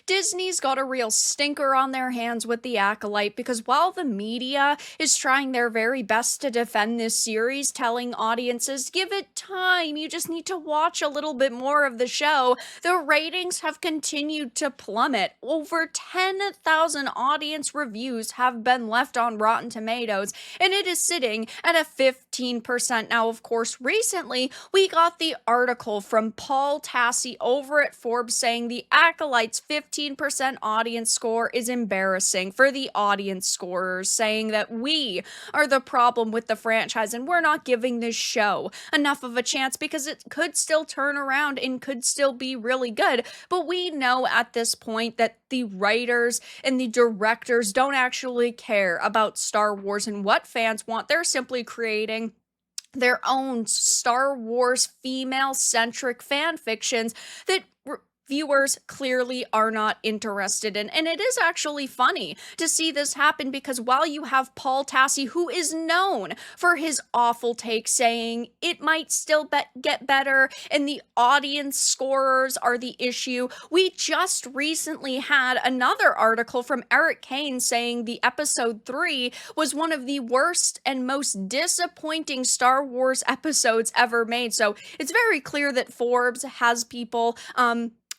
Disney's got a real stinker on their hands with The Acolyte because while the media is trying their very best to defend this series, telling audiences, give it time, you just need to watch a little bit more of the show, the ratings have continued to plummet. Over 10,000 audience reviews have been left on Rotten Tomatoes, and it is sitting at a 15%. Now, of course, recently we got the article from Paul Tassi over at Forbes saying the Acolyte's 15% audience score is embarrassing for the audience scorers, saying that we are the problem with the franchise and we're not giving this show enough of a chance because it could still turn around and could still be really good. But we know at this point that the writers and the directors don't actually care about Star Wars and what fans want. They're simply creating their own Star Wars female-centric fan fictions that viewers clearly are not interested in. And it is actually funny to see this happen because while you have Paul Tassi, who is known for his awful take, saying it might still get better and the audience scorers are the issue, we just recently had another article from Kain saying the episode 3 was one of the worst and most disappointing Star Wars episodes ever made. So it's very clear that Forbes has people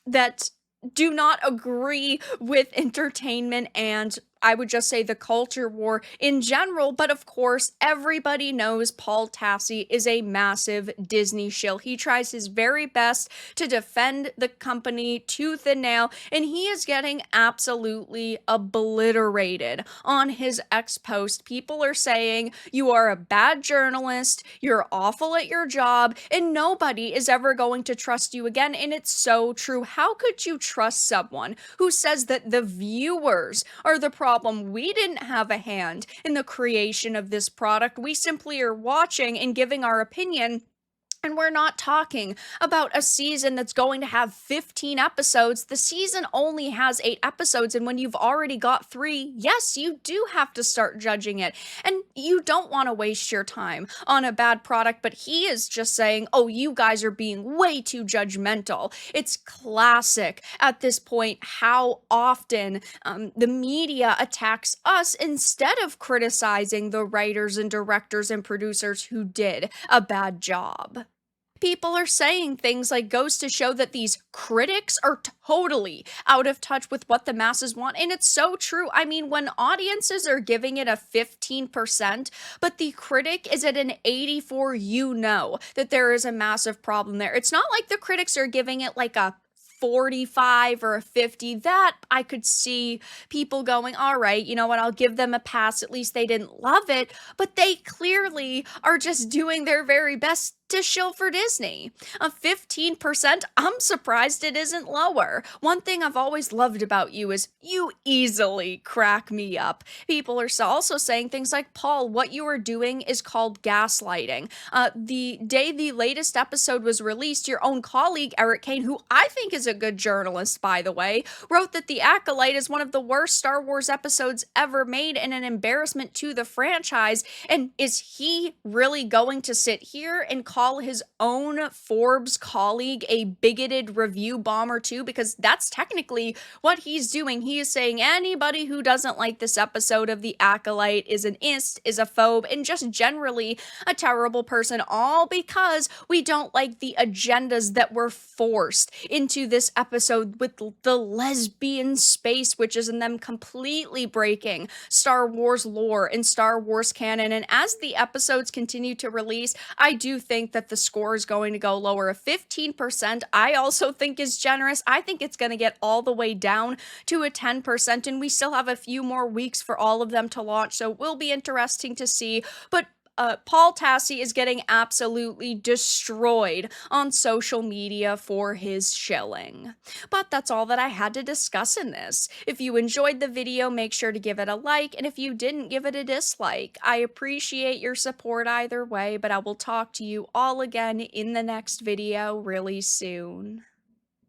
that do not agree with entertainment and I would just say the culture war in general, but of course, everybody knows Paul Tassi is a massive Disney shill. He tries his very best to defend the company tooth and nail, and he is getting absolutely obliterated on his X post. People are saying, you are a bad journalist, you're awful at your job, and nobody is ever going to trust you again, and it's so true. How could you trust someone who says that the viewers are the problem? We didn't have a hand in the creation of this product. We simply are watching and giving our opinion. And we're not talking about a season that's going to have 15 episodes. The season only has 8 episodes, and when you've already got 3, yes, you do have to start judging it. And you don't want to waste your time on a bad product, but he is just saying, oh, you guys are being way too judgmental. It's classic at this point how often the media attacks us instead of criticizing the writers and directors and producers who did a bad job. People are saying things like goes to show that these critics are totally out of touch with what the masses want. And it's so true. I mean, when audiences are giving it a 15%, but the critic is at an 84, you know that there is a massive problem there. It's not like the critics are giving it like a 45 or a 50, that I could see people going, all right, you know what, I'll give them a pass. At least they didn't love it, but they clearly are just doing their very best to shill for Disney. A 15%, I'm surprised it isn't lower. One thing I've always loved about you is you easily crack me up. People are also saying things like, Paul, what you are doing is called gaslighting. The day the latest episode was released, your own colleague, Erik Kain, who I think is a good journalist, by the way, wrote that The Acolyte is one of the worst Star Wars episodes ever made and an embarrassment to the franchise. And is he really going to sit here and call his own Forbes colleague a bigoted review bomber too? Because that's technically what he's doing. He is saying anybody who doesn't like this episode of The Acolyte is an ist, is a phobe, and just generally a terrible person, all because we don't like the agendas that were forced into this episode with the lesbian space witches and them completely breaking Star Wars lore and Star Wars canon. And as the episodes continue to release, I do think that the score is going to go lower. A 15%, I also think is generous. I think it's going to get all the way down to a 10%, and we still have a few more weeks for all of them to launch, so it will be interesting to see. But Paul Tassi is getting absolutely destroyed on social media for his shilling. But that's all that I had to discuss in this. If you enjoyed the video, make sure to give it a like, and if you didn't, give it a dislike. I appreciate your support either way, but I will talk to you all again in the next video really soon.